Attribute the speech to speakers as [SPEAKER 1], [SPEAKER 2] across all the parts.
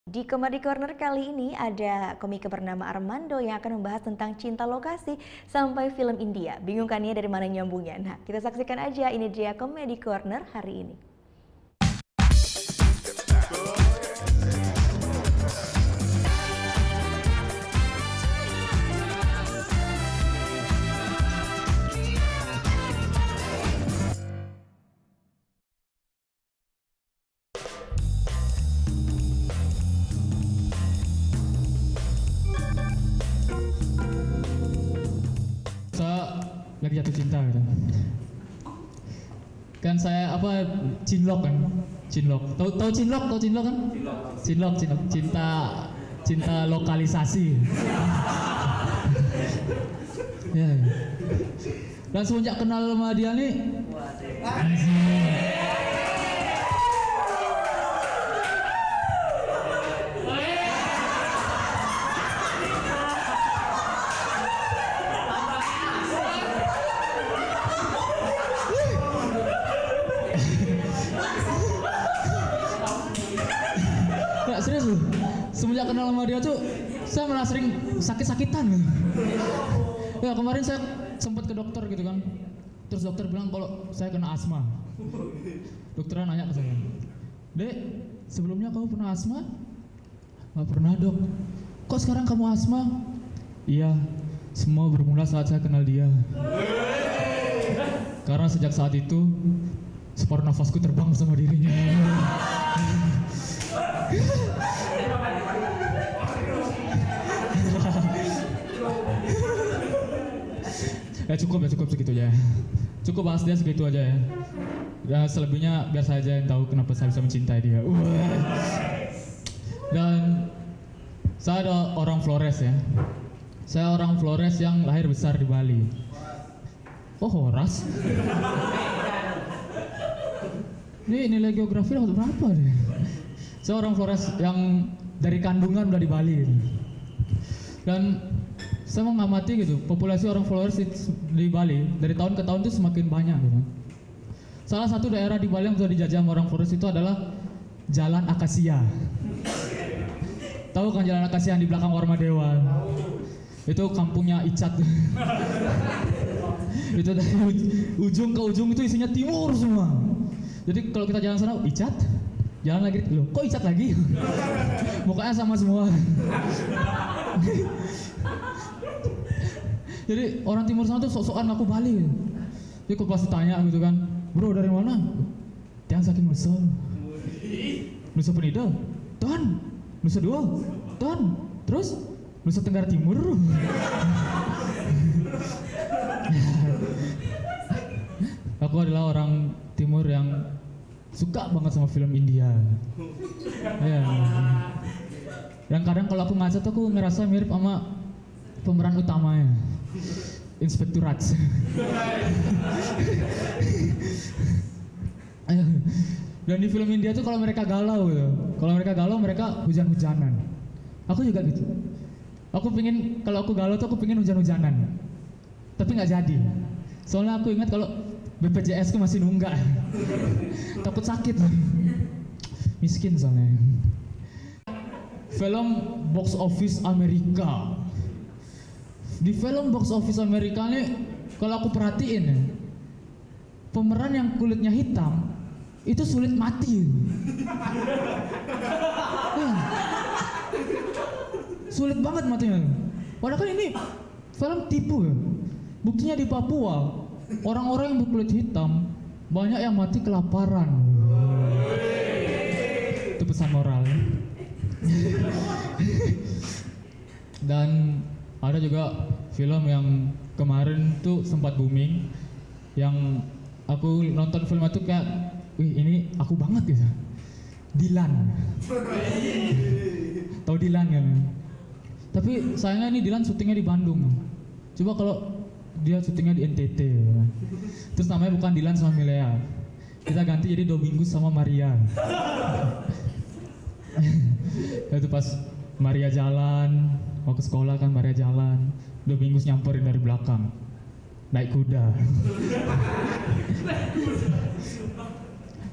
[SPEAKER 1] Di Comedy Corner kali ini ada komika bernama Armando yang akan membahas tentang cinta lokasi sampai film India. Bingung kan ya dari mana nyambungnya? Nah, kita saksikan aja, ini dia Comedy Corner hari ini.
[SPEAKER 2] Saya lagi jatuh cinta gitu. Kan saya cinlok kan, cinlok. Tahu cinlok kan? Cinlok. Cinta lokalisasi. Ya. Dan semenjak kenal sama dia nih, nggak serius loh. Semenjak kenal sama dia tuh, saya malah sering sakit-sakitan. Ya kemarin saya sempat ke dokter gitu kan. Terus dokter bilang kalau saya kena asma. Dokternya nanya ke saya, "Dek, sebelumnya kamu pernah asma?" "Nggak pernah, Dok." "Kok sekarang kamu asma?" "Iya, semua bermula saat saya kenal dia. Karena sejak saat itu, separuh nafasku terbang sama dirinya." Ya cukup segitu aja. Cukup bahas dia segitu aja ya. Dan selebihnya biar saya aja yang tahu kenapa saya bisa mencintai dia. Dan saya ada orang Flores ya. Saya orang Flores yang lahir besar di Bali. Oh, Horas. Ini nilai geografi dapat berapa deh? Saya orang Flores yang dari kandungan udah di Bali gitu. Dan saya mengamati gitu, populasi orang Flores di Bali dari tahun ke tahun itu semakin banyak gitu. Salah satu daerah di Bali yang sudah dijajah sama orang Flores itu adalah Jalan Akasia. Tahu kan Jalan Akasia yang di belakang Warma Dewa? Itu kampungnya Icat. Itu dari ujung ke ujung itu isinya timur semua. Jadi kalau kita jalan sana, Icat, jalan lagi, loh kok Icat lagi? Mukanya sama semua. Jadi orang timur sana tuh sok-sokan ngaku Bali. Jadi kalau pas ditanya gitu kan, "Bro dari mana?" "Tiang saking Nusa." "Nusa Penida?" "Ton." "Nusa Dua?" "Ton." "Terus?" "Nusa Tenggara Timur." Aku adalah orang timur yang suka banget sama film India. Ya. Dan kadang kalau aku ngaca tuh aku ngerasa mirip sama pemeran utamanya, Inspektur Raj. Dan di film India tuh kalau mereka galau gitu, mereka hujan-hujanan. Aku juga gitu. Kalau aku galau tuh aku pengen hujan-hujanan, tapi nggak jadi. Soalnya aku ingat kalau BPJS ku masih nunggak, takut sakit, miskin soalnya. Film box office Amerika. Di film box office Amerika nih, kalau aku perhatiin, pemeran yang kulitnya hitam itu sulit mati. Sulit banget matinya. Padahal kan ini film tipu ya. Buktinya di Papua, orang-orang yang berkulit hitam banyak yang mati kelaparan. Itu pesan moral. Dan ada juga film yang kemarin tuh sempat booming, yang aku nonton film itu kayak, wih ini aku banget gitu. Dilan. Tahu Dilan kan? Tapi sayangnya ini Dilan syutingnya di Bandung. Coba kalau dia syutingnya di NTT. Terus namanya bukan Dilan sama Milea. Kita ganti jadi Domingus sama Maria. Itu pas Maria jalan, mau ke sekolah kan Maria jalan, Domingus nyamperin dari belakang, naik kuda.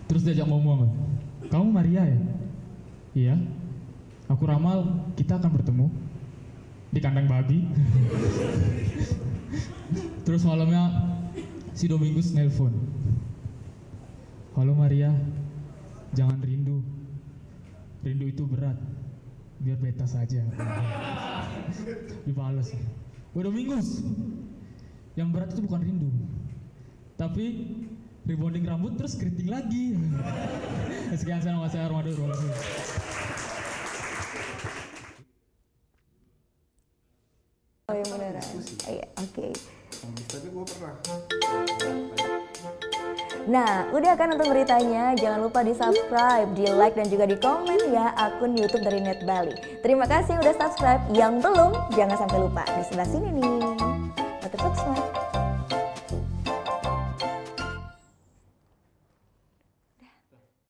[SPEAKER 2] Terus diajak ngomong, "Kamu Maria ya?" "Iya." Aku ramal kita akan bertemu di kandang babi. Terus malamnya si Domingus nelpon. Halo Maria, jangan rindu. Rindu itu berat. Biar beta saja. Dibalas. Wah Domingus, yang berat itu bukan rindu, tapi rebonding rambut terus keriting lagi. Sekian sama saya Armando.
[SPEAKER 1] Oh yang beneran. Iya, oke.
[SPEAKER 3] Tapi gue pernah.
[SPEAKER 1] Nah, udah kan nonton beritanya? Jangan lupa di subscribe, di like, dan juga di komen ya akun YouTube dari Net Bali. Terima kasih udah subscribe. Yang belum, jangan sampai lupa di sebelah sini nih. Tetap subscribe.